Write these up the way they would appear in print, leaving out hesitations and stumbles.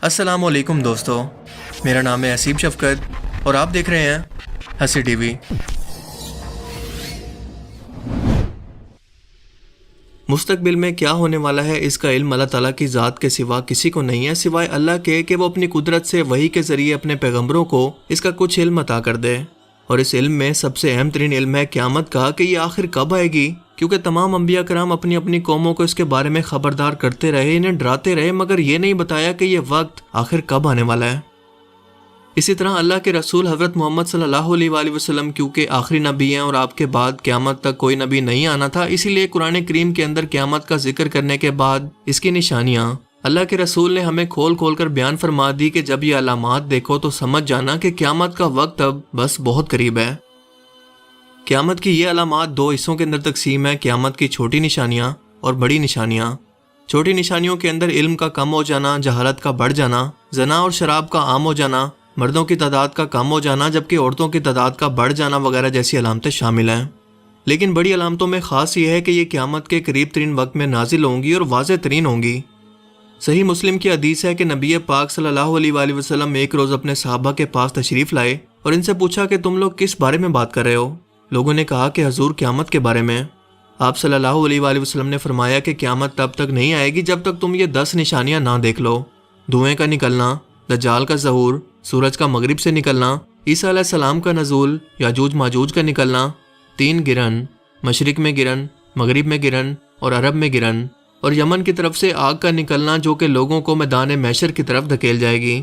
السلام علیکم دوستو، میرا نام ہے حسیب شفقت اور آپ دیکھ رہے ہیں ہنسی ٹی وی۔ مستقبل میں کیا ہونے والا ہے اس کا علم اللہ تعالیٰ کی ذات کے سوا کسی کو نہیں ہے، سوائے اللہ کے کہ وہ اپنی قدرت سے وحی کے ذریعے اپنے پیغمبروں کو اس کا کچھ علم عطا کر دے۔ اور اس علم میں سب سے اہم ترین علم ہے قیامت کا، کہ یہ آخر کب آئے گی، کیونکہ تمام انبیاء کرام اپنی اپنی قوموں کو اس کے بارے میں خبردار کرتے رہے، انہیں ڈراتے رہے، مگر یہ نہیں بتایا کہ یہ وقت آخر کب آنے والا ہے۔ اسی طرح اللہ کے رسول حضرت محمد صلی اللہ علیہ وآلہ وسلم کیونکہ آخری نبی ہیں اور آپ کے بعد قیامت تک کوئی نبی نہیں آنا تھا، اسی لیے قرآن کریم کے اندر قیامت کا ذکر کرنے کے بعد اس کی نشانیاں اللہ کے رسول نے ہمیں کھول کھول کر بیان فرما دی کہ جب یہ علامات دیکھو تو سمجھ جانا کہ قیامت کا وقت اب بس بہت قریب ہے۔ قیامت کی یہ علامات دو حصوں کے اندر تقسیم ہے، قیامت کی چھوٹی نشانیاں اور بڑی نشانیاں۔ چھوٹی نشانیوں کے اندر علم کا کم ہو جانا، جہالت کا بڑھ جانا، زنا اور شراب کا عام ہو جانا، مردوں کی تعداد کا کم ہو جانا جبکہ عورتوں کی تعداد کا بڑھ جانا وغیرہ جیسی علامتیں شامل ہیں۔ لیکن بڑی علامتوں میں خاص یہ ہے کہ یہ قیامت کے قریب ترین وقت میں نازل ہوں گی اور واضح ترین ہوں گی۔ صحیح مسلم کی حدیث ہے کہ نبی پاک صلی اللہ علیہ وآلہ وسلم ایک روز اپنے صحابہ کے پاس تشریف لائے اور ان سے پوچھا کہ تم لوگ کس بارے میں بات کر رہے ہو؟ لوگوں نے کہا کہ حضور قیامت کے بارے میں۔ آپ صلی اللہ علیہ وآلہ وسلم نے فرمایا کہ قیامت تب تک نہیں آئے گی جب تک تم یہ 10 نشانیاں نہ دیکھ لو: دھوئیں کا نکلنا، دجال کا ظہور، سورج کا مغرب سے نکلنا، عیسیٰ علیہ السلام کا نزول، یاجوج ماجوج کا نکلنا، 3 گرن، مشرق میں گرن، مغرب میں گرن اور عرب میں گرن، اور یمن کی طرف سے آگ کا نکلنا جو کہ لوگوں کو میدان محشر کی طرف دھکیل جائے گی۔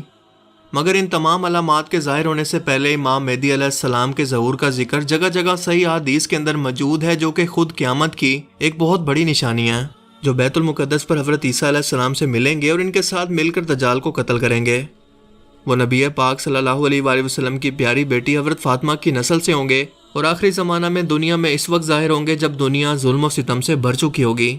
مگر ان تمام علامات کے ظاہر ہونے سے پہلے امام مہدی علیہ السلام کے ظہور کا ذکر جگہ جگہ صحیح احادیث کے اندر موجود ہے، جو کہ خود قیامت کی ایک بہت بڑی نشانی ہے، جو بیت المقدس پر حضرت عیسیٰ علیہ السلام سے ملیں گے اور ان کے ساتھ مل کر دجال کو قتل کریں گے۔ وہ نبی پاک صلی اللہ علیہ وآلہ وسلم کی پیاری بیٹی حضرت فاطمہ کی نسل سے ہوں گے اور آخری زمانہ میں دنیا میں اس وقت ظاہر ہوں گے جب دنیا ظلم و ستم سے بھر چکی ہوگی۔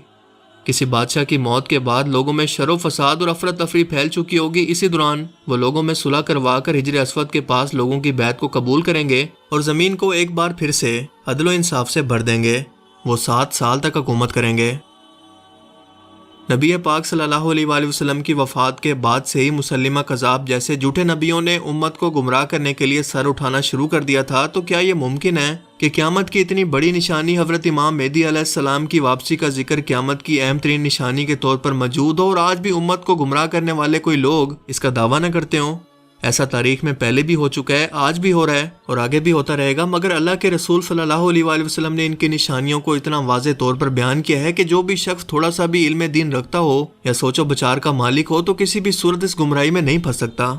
کسی بادشاہ کی موت کے بعد لوگوں میں شر و فساد اور افراتفری پھیل چکی ہوگی، اسی دوران وہ لوگوں میں صلح کروا کر حجر اسود کے پاس لوگوں کی بیعت کو قبول کریں گے اور زمین کو ایک بار پھر سے عدل و انصاف سے بھر دیں گے۔ وہ 7 سال تک حکومت کریں گے۔ نبی پاک صلی اللہ علیہ وآلہ وسلم کی وفات کے بعد سے ہی مسلمہ کذاب جیسے جھوٹے نبیوں نے امت کو گمراہ کرنے کے لیے سر اٹھانا شروع کر دیا تھا، تو کیا یہ ممکن ہے کہ قیامت کی اتنی بڑی نشانی حضرت امام مہدی علیہ السلام کی واپسی کا ذکر قیامت کی اہم ترین نشانی کے طور پر موجود ہو اور آج بھی امت کو گمراہ کرنے والے کوئی لوگ اس کا دعویٰ نہ کرتے ہوں؟ ایسا تاریخ میں پہلے بھی ہو چکا ہے، آج بھی ہو رہا ہے اور آگے بھی ہوتا رہے گا، مگر اللہ کے رسول صلی اللہ علیہ وآلہ وسلم نے ان کی نشانیوں کو اتنا واضح طور پر بیان کیا ہے کہ جو بھی شخص تھوڑا سا بھی علم دین رکھتا ہو یا سوچ و بچار کا مالک ہو تو کسی بھی صورت اس گمراہی میں نہیں پھنس سکتا۔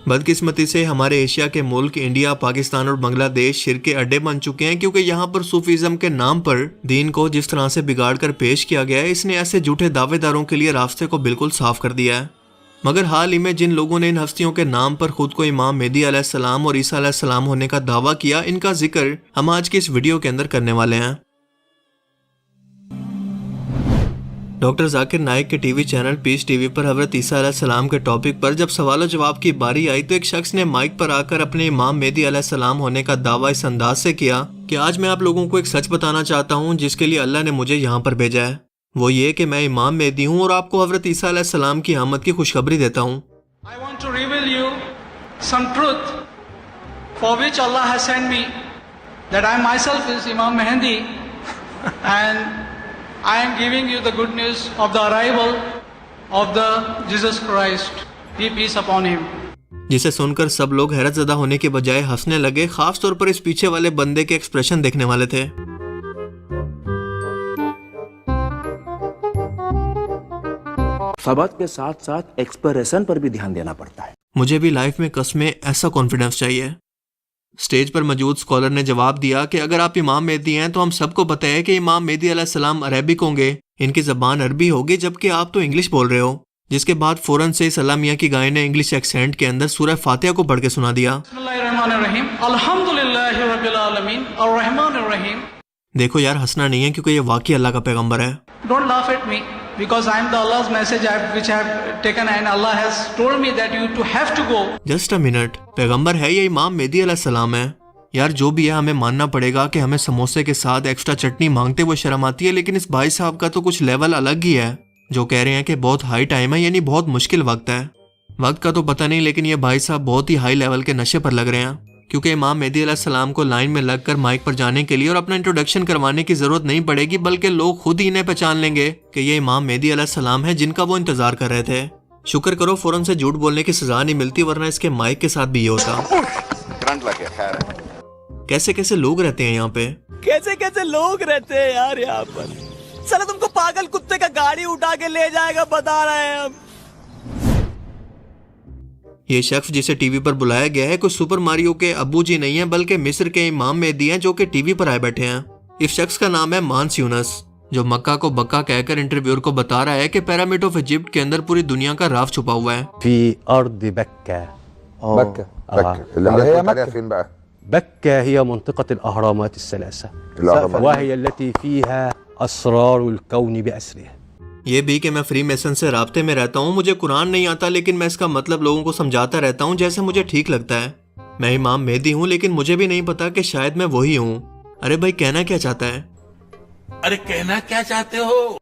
بدقسمتی سے ہمارے ایشیا کے ملک انڈیا، پاکستان اور بنگلہ دیش شرک کے اڈے بن چکے ہیں، کیونکہ یہاں پر صوفیزم کے نام پر دین کو جس طرح سے بگاڑ کر پیش کیا گیا ہے، اس نے ایسے جھوٹے دعوے داروں کے لیے راستے کو بالکل صاف کر دیا ہے۔ مگر حال ہی میں جن لوگوں نے ان ہستیوں کے نام پر خود کو امام مہدی علیہ السلام اور عیسیٰ علیہ السلام ہونے کا دعویٰ کیا، ان کا ذکر ہم آج کی اس ویڈیو کے اندر کرنے والے ہیں۔ ڈاکٹر ذاکر نائک کے ٹی وی چینل پیس ٹی وی پر حضرت عیسیٰ علیہ السلام کے ٹاپک پر جب سوال و جواب کی باری آئی تو ایک شخص نے مائک پر آ کر اپنے امام مہدی علیہ السلام ہونے کا دعویٰ اس انداز سے کیا کہ آج میں آپ لوگوں کو ایک سچ بتانا چاہتا ہوں جس کے لیے اللہ نے مجھے یہاں پر بھیجا ہے، وہ یہ کہ میں امام مہدی ہوں اور آپ کو حضرت عیسیٰ علیہ السلام کی آمد کی خوشخبری دیتا ہوں۔ I want to reveal you some truth for which Allah has sent me, that I myself is Imam Mehdi and I am giving you the good news of the arrival of the Jesus Christ, be peace upon him. جسے سن کر سب لوگ حیرت زدہ ہونے کے بجائے ہنسنے لگے، خاص طور پر اس پیچھے والے بندے کے ایکسپریشن دیکھنے والے تھے۔ سبق کے ساتھ ساتھ ایکسپریشن پر بھی دھیان دینا پڑتا ہے۔ مجھے بھی لائف میں قسمیں ایسا کانفیڈنس چاہیے۔ سٹیج پر موجود سکولر نے جواب دیا کہ اگر آپ امام مہدی ہیں تو ہم سب کو پتہ ہے کہ امام مہدی علیہ السلام عربک ہوں گے، ان کی زبان عربی ہوگی، جبکہ آپ تو انگلش بول رہے ہو۔ جس کے بعد فوراً سے اس اللہ میاں کی گائے نے انگلش ایکسینٹ کے اندر سورہ فاتحہ کو پڑھ کے سنا دیا۔ بسم اللہ الرحمن الرحیم، الحمدللہ رب العالمین الرحمن الرحیم۔ دیکھو یار، ہنسنا نہیں ہے کیونکہ یہ واقعی اللہ کا پیغمبر ہے۔ Don't laugh at me because I am the Allah's message which I have taken and Allah has told me that you to have to go. Just a minute, پیغمبر ہے یہ امام مہدی علیہ السلام ہے۔ یار جو بھی ہے ہمیں ماننا پڑے گا کہ ہمیں سموسے کے ساتھ ایکسٹرا چٹنی مانگتے ہوئے شرم آتی ہے، لیکن اس بھائی صاحب کا تو کچھ لیول الگ ہی ہے، جو کہہ رہے ہیں کہ بہت ہائی ٹائم ہے، یعنی بہت مشکل وقت ہے۔ وقت کا تو پتہ نہیں، لیکن یہ بھائی صاحب بہت ہی ہائی لیول کے نشے پر لگ رہے ہیں، کیونکہ امام مہدی علیہ السلام کو لائن میں لگ کر مائک پر جانے کے لیے اور اپنا انٹروڈکشن کروانے کی ضرورت نہیں پڑے گی، بلکہ لوگ خود ہی انہیں پہچان لیں گے کہ یہ امام مہدی علیہ السلام ہے جن کا وہ انتظار کر رہے تھے۔ شکر کرو فوراً سے جھوٹ بولنے کی سزا نہیں ملتی، ورنہ اس کے مائک کے ساتھ بھی یہ ہوتا۔ کیسے کیسے لوگ رہتے ہیں یہاں پہ، کیسے کیسے لوگ رہتے ہیں یار یہاں پر، سر تم کو پاگل کتے کا گاڑی اٹھا کے لے جائے گا، بتا رہے ہیں ہم۔ یہ شخص جسے ٹی وی پر بلایا گیا ہے کوئی سپر ماریو کے ابو جی نہیں ہیں، بلکہ مصر کے امام مہدی ہیں جو کہ ٹی وی پر آئے بیٹھے ہیں۔ اس شخص کا نام ہے مانس یونس، جو مکہ کو بکا کہہ کر انٹرویور کو بتا رہا ہے کہ پیرامڈ آف ایجپٹ کے اندر پوری دنیا کا راز چھپا ہوا ہے۔ في أرض بكة. مكة اللي حضرتك قلت عليها فين بقى؟ بكة هي منطقة الأهرامات الثلاثة، وهي التي فيها أسرار الكون بأسرها. یہ بھی کہ میں فری میسن سے رابطے میں رہتا ہوں، مجھے قرآن نہیں آتا لیکن میں اس کا مطلب لوگوں کو سمجھاتا رہتا ہوں جیسے مجھے ٹھیک لگتا ہے۔ میں امام مہدی ہوں لیکن مجھے بھی نہیں پتا کہ شاید میں وہی ہوں۔ ارے بھائی کہنا کیا چاہتا ہے؟ ارے کہنا کیا چاہتے ہو؟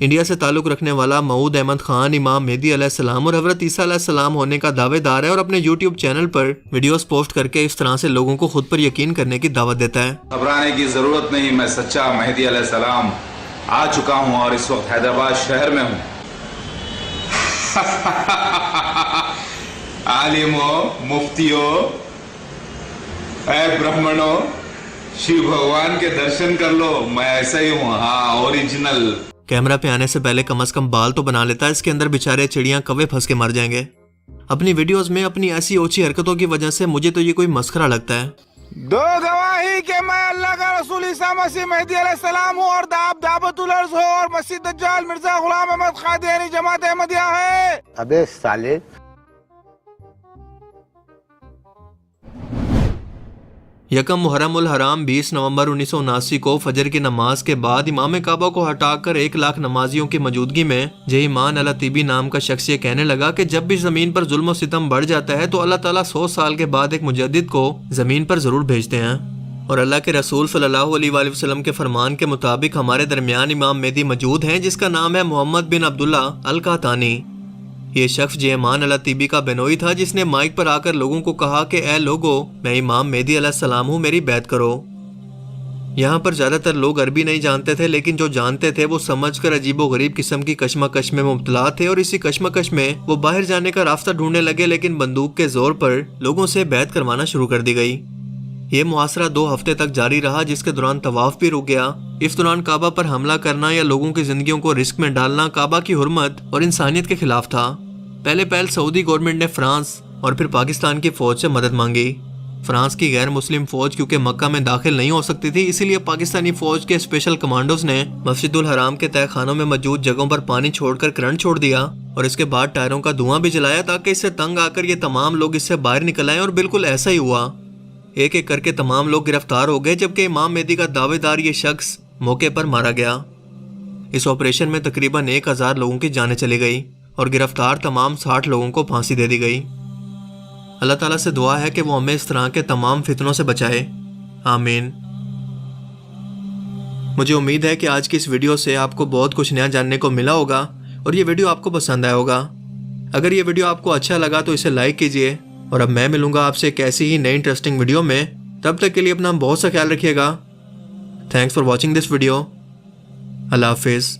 انڈیا سے تعلق رکھنے والا معود احمد خان امام مہدی علیہ السلام اور حضرت عیسیٰ علیہ السلام ہونے کا دعوے دار ہے، اور اپنے یوٹیوب چینل پر ویڈیوز پوسٹ کر کے اس طرح سے لوگوں کو خود پر یقین کرنے کی دعوت دیتا ہے۔ گھبرانے کی ضرورت نہیں، میں سچا مہدی علیہ السلام آ چکا ہوں اور اس وقت حیدرآباد شہر میں ہوں۔ عالموں، مفتیوں، اے برہمنوں، شیو بھگوان کے درشن کر لو، میں ایسا ہی ہوں، ہاں اوریجنل۔ کیمرہ پہ آنے سے پہلے کم از کم بال تو بنا لیتا ہے، اس کے اندر بیچارے چڑیاں کوے پھنس کے مر جائیں گے۔ اپنی ویڈیوز میں اپنی ایسی اوچھی حرکتوں کی وجہ سے مجھے تو یہ کوئی مسخرہ لگتا ہے۔ دو گواہی کہ میں اللہ کا رسول عیسیٰ مسیح مہدی علیہ السلام ہوں، اور دعوت الارض ہو، اور مسیح دجال مرزا غلام احمد قادیانی جماعت احمدیہ ہے۔ ابے سالے، یکم محرم الحرام 20 نومبر 1979 کو فجر کی نماز کے بعد امام کعبہ کو ہٹا کر 1 لاکھ نمازیوں کی موجودگی میں جہیمان الطیبی نام کا شخص یہ کہنے لگا کہ جب بھی زمین پر ظلم و ستم بڑھ جاتا ہے تو اللہ تعالیٰ 100 سال کے بعد ایک مجدد کو زمین پر ضرور بھیجتے ہیں، اور اللہ کے رسول صلی اللہ علیہ وآلہ وسلم کے فرمان کے مطابق ہمارے درمیان امام مہدی موجود ہیں جس کا نام ہے محمد بن عبداللہ القحطانی۔ یہ شخص جہیمان الطیبی کا بینوئی تھا جس نے مائک پر آ کر لوگوں کو کہا کہ اے لوگو، میں امام مہدی علیہ السلام ہوں، میری بیعت کرو۔ یہاں پر زیادہ تر لوگ عربی نہیں جانتے تھے، لیکن جو جانتے تھے وہ سمجھ کر عجیب و غریب قسم کی کشمکش میں مبتلا تھے، اور اسی کشمکش میں وہ باہر جانے کا راستہ ڈھونڈنے لگے، لیکن بندوق کے زور پر لوگوں سے بیعت کروانا شروع کر دی گئی۔ یہ محاصرہ 2 ہفتے تک جاری رہا، جس کے دوران طواف بھی رک گیا۔ اس دوران کعبہ پر حملہ کرنا یا لوگوں کی زندگیوں کو رسک میں ڈالنا کعبہ کی حرمت اور انسانیت کے خلاف تھا۔ پہل سعودی گورنمنٹ نے فرانس اور پھر پاکستان کی فوج سے مدد مانگی۔ فرانس کی غیر مسلم فوج کیونکہ مکہ میں داخل نہیں ہو سکتی تھی، اسی لیے پاکستانی فوج کے اسپیشل کمانڈوز نے مسجد الحرام کے تہہ خانوں میں موجود جگہوں پر پانی چھوڑ کر کرنٹ چھوڑ دیا، اور اس کے بعد ٹائروں کا دھواں بھی جلایا تاکہ اس سے تنگ آ کر یہ تمام لوگ اس سے باہر نکل آئیں، اور بالکل ایسا ہی ہوا۔ ایک ایک کر کے تمام لوگ گرفتار ہو گئے، جبکہ امام مہدی کا دعوے دار یہ شخص موقع پر مارا گیا۔ اس آپریشن میں تقریباً 1000 لوگوں کی جانیں چلی گئی، اور گرفتار تمام 60 لوگوں کو پھانسی دے دی گئی۔ اللہ تعالیٰ سے دعا ہے کہ وہ ہمیں اس طرح کے تمام فتنوں سے بچائے، آمین۔ مجھے امید ہے کہ آج کی اس ویڈیو سے آپ کو بہت کچھ نیا جاننے کو ملا ہوگا، اور یہ ویڈیو آپ کو پسند آیا ہوگا۔ اگر یہ ویڈیو آپ کو اچھا لگا تو اسے لائک کیجئے، اور اب میں ملوں گا آپ سے ایک ایسی ہی نئی انٹرسٹنگ ویڈیو میں۔ تب تک کے لیے اپنا بہت سا خیال رکھیے گا۔ Thanks for watching this video. اللہ حافظ۔